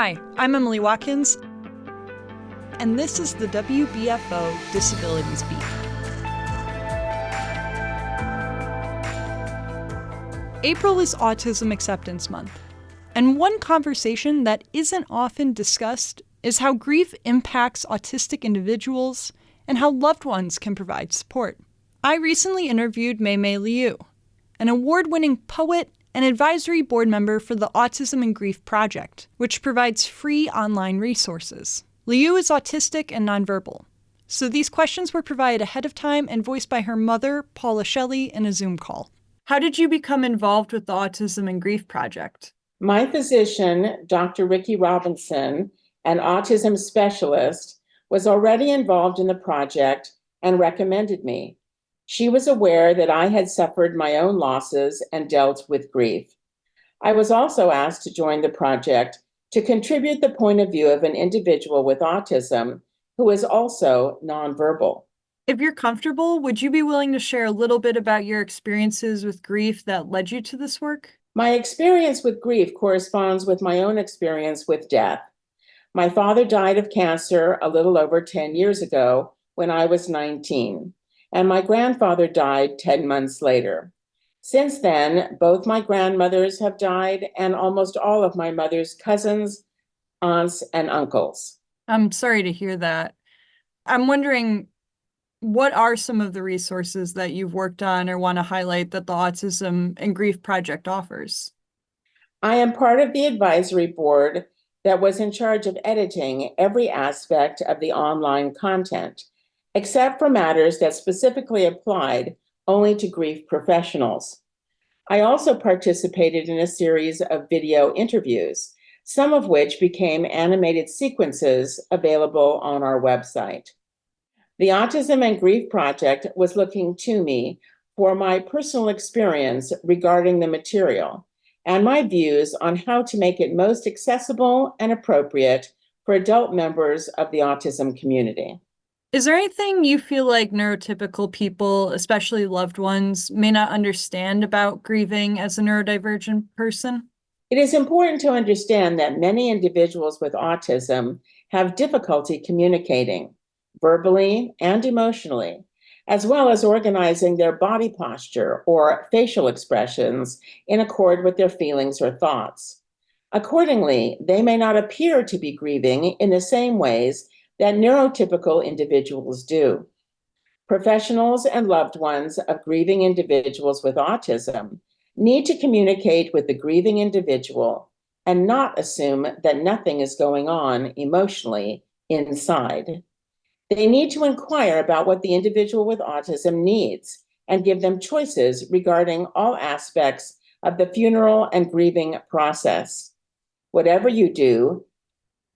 Hi, I'm Emyle Watkins, and this is the WBFO Disabilities Beat. April is Autism Acceptance Month, and one conversation that isn't often discussed is how grief impacts autistic individuals and how loved ones can provide support. I recently interviewed MeiMei Lui, an award-winning poet and advisory board member for the Autism and Grief Project, which provides free online resources. Liu is autistic and nonverbal, so these questions were provided ahead of time and voiced by her mother, Paula Shelley, in a Zoom call. How did you become involved with the Autism and Grief Project? My physician, Dr. Ricky Robinson, an autism specialist, was already involved in the project and recommended me. She was aware that I had suffered my own losses and dealt with grief. I was also asked to join the project to contribute the point of view of an individual with autism who is also nonverbal. If you're comfortable, would you be willing to share a little bit about your experiences with grief that led you to this work? My experience with grief corresponds with my own experience with death. My father died of cancer a little over 10 years ago when I was 19. And my grandfather died 10 months later. Since then, both my grandmothers have died and almost all of my mother's cousins, aunts, and uncles. I'm sorry to hear that. I'm wondering, what are some of the resources that you've worked on or want to highlight that the Autism and Grief Project offers? I am part of the advisory board that was in charge of editing every aspect of the online content, except for matters that specifically applied only to grief professionals. I also participated in a series of video interviews, some of which became animated sequences available on our website. The Autism and Grief Project was looking to me for my personal experience regarding the material and my views on how to make it most accessible and appropriate for adult members of the autism community. Is there anything you feel like neurotypical people, especially loved ones, may not understand about grieving as a neurodivergent person? It is important to understand that many individuals with autism have difficulty communicating verbally and emotionally, as well as organizing their body posture or facial expressions in accord with their feelings or thoughts. Accordingly, they may not appear to be grieving in the same ways that neurotypical individuals do. Professionals and loved ones of grieving individuals with autism need to communicate with the grieving individual and not assume that nothing is going on emotionally inside. They need to inquire about what the individual with autism needs and give them choices regarding all aspects of the funeral and grieving process. Whatever you do,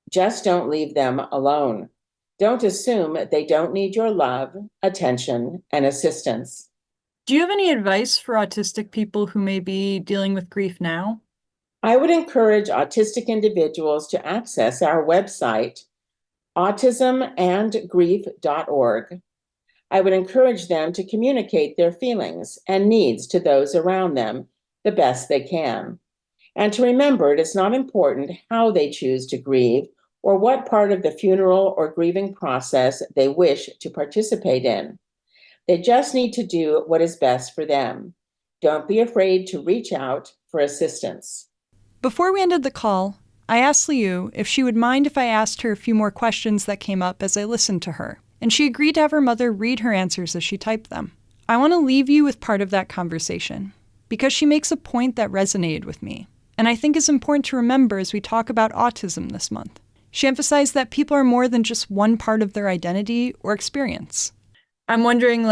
just don't leave them alone. Don't assume they don't need your love, attention, and assistance. Do you have any advice for autistic people who may be dealing with grief now? I would encourage autistic individuals to access our website, autismandgrief.org. I would encourage them to communicate their feelings and needs to those around them the best they can. And to remember, it is not important how they choose to grieve or what part of the funeral or grieving process they wish to participate in. They just need to do what is best for them. Don't be afraid to reach out for assistance. Before we ended the call, I asked Liu if she would mind if I asked her a few more questions that came up as I listened to her, and she agreed to have her mother read her answers as she typed them. I want to leave you with part of that conversation, because she makes a point that resonated with me, and I think is important to remember as we talk about autism this month. She emphasized that people are more than just one part of their identity or experience. I'm wondering,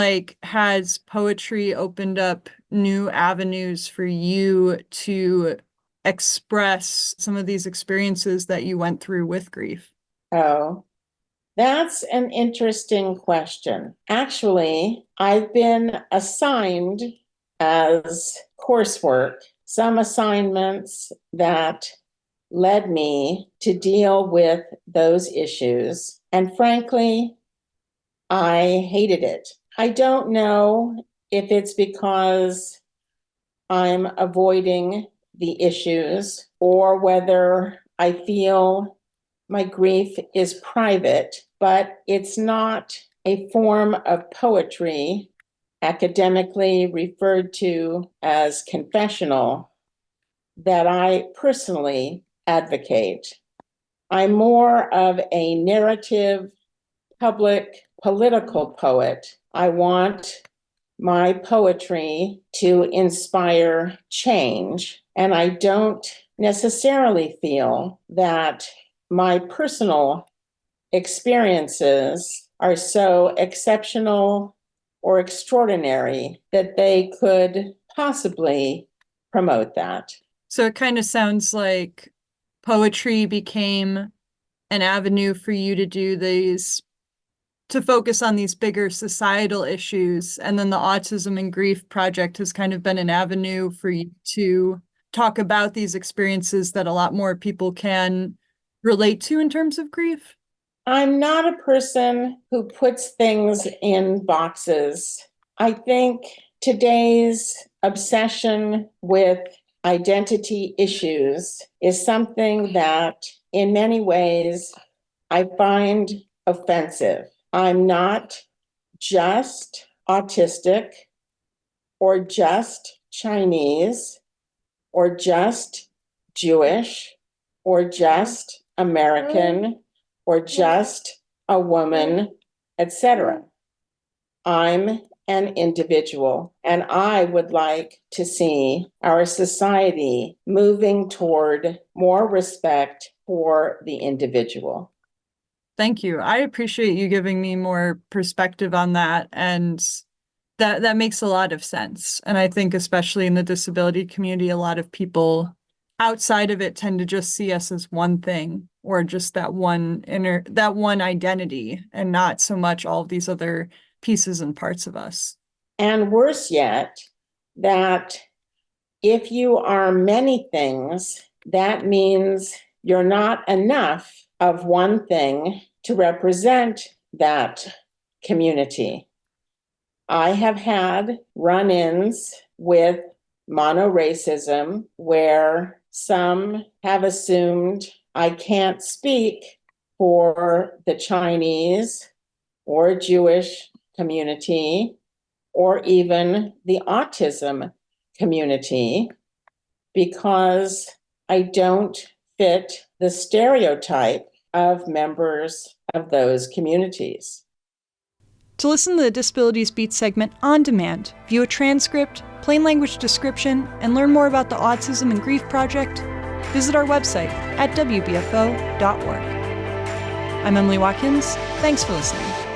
has poetry opened up new avenues for you to express some of these experiences that you went through with grief? Oh, that's an interesting question. Actually, I've been assigned as coursework some assignments that led me to deal with those issues. And frankly, I hated it. I don't know if it's because I'm avoiding the issues or whether I feel my grief is private, but it's not a form of poetry academically referred to as confessional that I personally advocate. I'm more of a narrative, public, political poet. I want my poetry to inspire change, and I don't necessarily feel that my personal experiences are so exceptional or extraordinary that they could possibly promote that. So it kind of sounds like poetry became an avenue for you to do these, to focus on these bigger societal issues. And then the Autism and Grief Project has kind of been an avenue for you to talk about these experiences that a lot more people can relate to in terms of grief. I'm not a person who puts things in boxes. I think today's obsession with identity issues is something that, in many ways, I find offensive. I'm not just autistic or just Chinese or just Jewish or just American or just a woman, etc. I'm an individual, and I would like to see our society moving toward more respect for the individual. Thank you. I appreciate you giving me more perspective on that, and that makes a lot of sense. And I think especially in the disability community, a lot of people outside of it tend to just see us as one thing, or just that one identity, and not so much all of these other pieces and parts of us. And worse yet, that if you are many things, that means you're not enough of one thing to represent that community. I have had run-ins with monoracism where some have assumed I can't speak for the Chinese or Jewish community or even the autism community because I don't fit the stereotype of members of those communities. To listen to the Disabilities Beat segment on demand, view a transcript, plain language description, and learn more about the Autism and Grief Project, visit our website at WBFO.org. I'm Emyle Watkins. Thanks for listening.